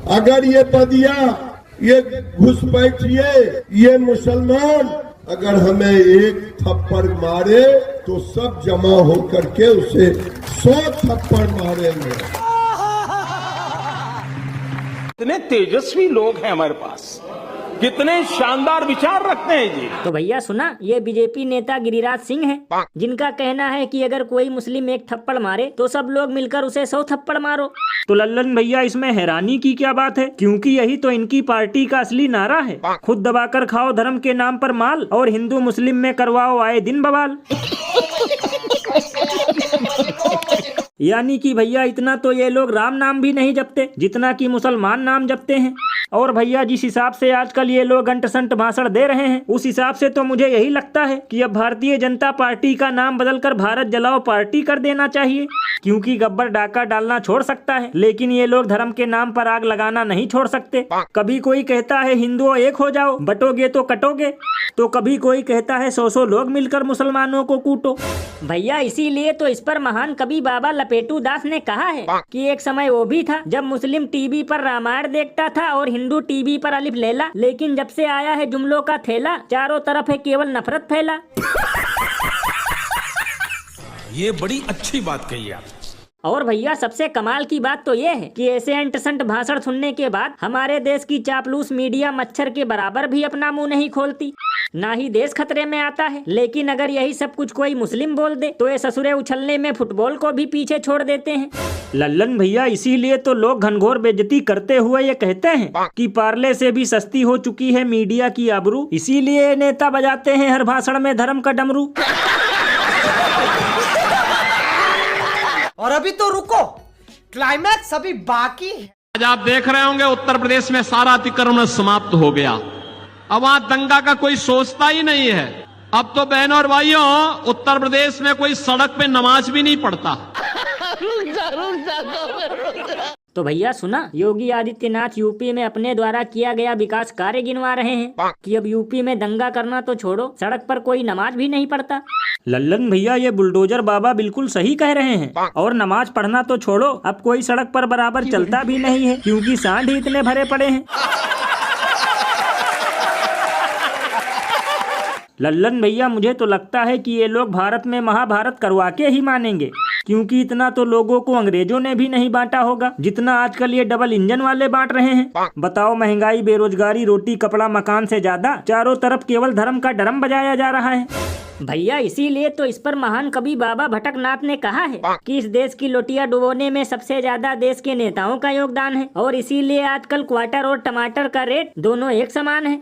अगर ये बदिया, ये घुसपैठिए, ये मुसलमान अगर हमें एक थप्पड़ मारे तो सब जमा होकर के उसे 100 थप्पड़ मारेंगे। कितने तेजस्वी लोग हैं हमारे पास, कितने शानदार विचार रखते हैं जी। तो भैया सुना, ये बीजेपी नेता गिरिराज सिंह हैं, जिनका कहना है कि अगर कोई मुस्लिम एक थप्पड़ मारे तो सब लोग मिलकर उसे 100 थप्पड़ मारो। तो लल्लन भैया इसमें हैरानी की क्या बात है, क्योंकि यही तो इनकी पार्टी का असली नारा है, खुद दबाकर खाओ धर्म के नाम पर माल और हिंदू मुस्लिम में करवाओ आए दिन बवाल। यानी कि भैया इतना तो ये लोग राम नाम भी नहीं जपते जितना कि मुसलमान नाम जपते हैं। और भैया जिस हिसाब से आजकल ये लोग अंट संट भाषण दे रहे हैं, उस हिसाब से तो मुझे यही लगता है कि अब भारतीय जनता पार्टी का नाम बदलकर भारत जलाओ पार्टी कर देना चाहिए, क्योंकि गब्बर डाका डालना छोड़ सकता है लेकिन ये लोग धर्म के नाम पर आग लगाना नहीं छोड़ सकते। कभी कोई कहता है हिंदुओं एक हो जाओ, बटोगे तो कटोगे, तो कभी कोई कहता है 100 लोग मिलकर मुसलमानों को कूटो। भैया इसीलिए तो इस पर महान कवि बाबा लपेटू दास ने कहा है कि एक समय वो भी था जब मुस्लिम टीवी पर रामायण देखता था और हिंदू टीवी पर अलिफ लैला, लेकिन जब से आया है जुमलों का थैला, चारों तरफ है केवल नफरत फैला। ये बड़ी अच्छी बात कही आप। और भैया सबसे कमाल की बात तो ये है कि ऐसे अंटसंट भाषण सुनने के बाद हमारे देश की चापलूस मीडिया मच्छर के बराबर भी अपना मुंह नहीं खोलती, ना ही देश खतरे में आता है। लेकिन अगर यही सब कुछ कोई मुस्लिम बोल दे तो ये ससुरे उछलने में फुटबॉल को भी पीछे छोड़ देते हैं। लल्लन भैया इसीलिए तो लोग घनघोर बेइज्जती करते हुए ये कहते हैं कि पार्ले से भी सस्ती हो चुकी है मीडिया की आबरू, इसीलिए नेता बजाते हैं हर भाषण में धर्म का डमरू। और अभी तो रुको, क्लाइमैक्स अभी बाकी है। आज आप देख रहे होंगे उत्तर प्रदेश में सारा अतिक्रमण समाप्त हो गया, अब वहां दंगा का कोई सोचता ही नहीं है। अब तो बहनों और भाइयों उत्तर प्रदेश में कोई सड़क पे नमाज भी नहीं पढ़ता। तो भैया सुना, योगी आदित्यनाथ यूपी में अपने द्वारा किया गया विकास कार्य गिनवा रहे हैं कि अब यूपी में दंगा करना तो छोड़ो, सड़क पर कोई नमाज भी नहीं पढ़ता। लल्लन भैया ये बुलडोजर बाबा बिल्कुल सही कह रहे हैं, और नमाज पढ़ना तो छोड़ो, अब कोई सड़क पर बराबर चलता भी नहीं है क्योंकि सांड ही इतने भरे पड़े हैं। लल्लन भैया मुझे तो लगता है कि ये लोग भारत में महाभारत करवा के ही मानेंगे, क्योंकि इतना तो लोगों को अंग्रेजों ने भी नहीं बांटा होगा जितना आजकल ये डबल इंजन वाले बांट रहे हैं। बताओ, महंगाई, बेरोजगारी, रोटी कपड़ा मकान से ज्यादा चारों तरफ केवल धर्म का डरम बजाया जा रहा है। भैया इसीलिए तो इस पर महान कवि बाबा भटकनाथ ने कहा है कि इस देश की लोटिया डुबोने में सबसे ज्यादा देश के नेताओं का योगदान है, और इसीलिए आजकल क्वार्टर और टमाटर का रेट दोनों एक समान है।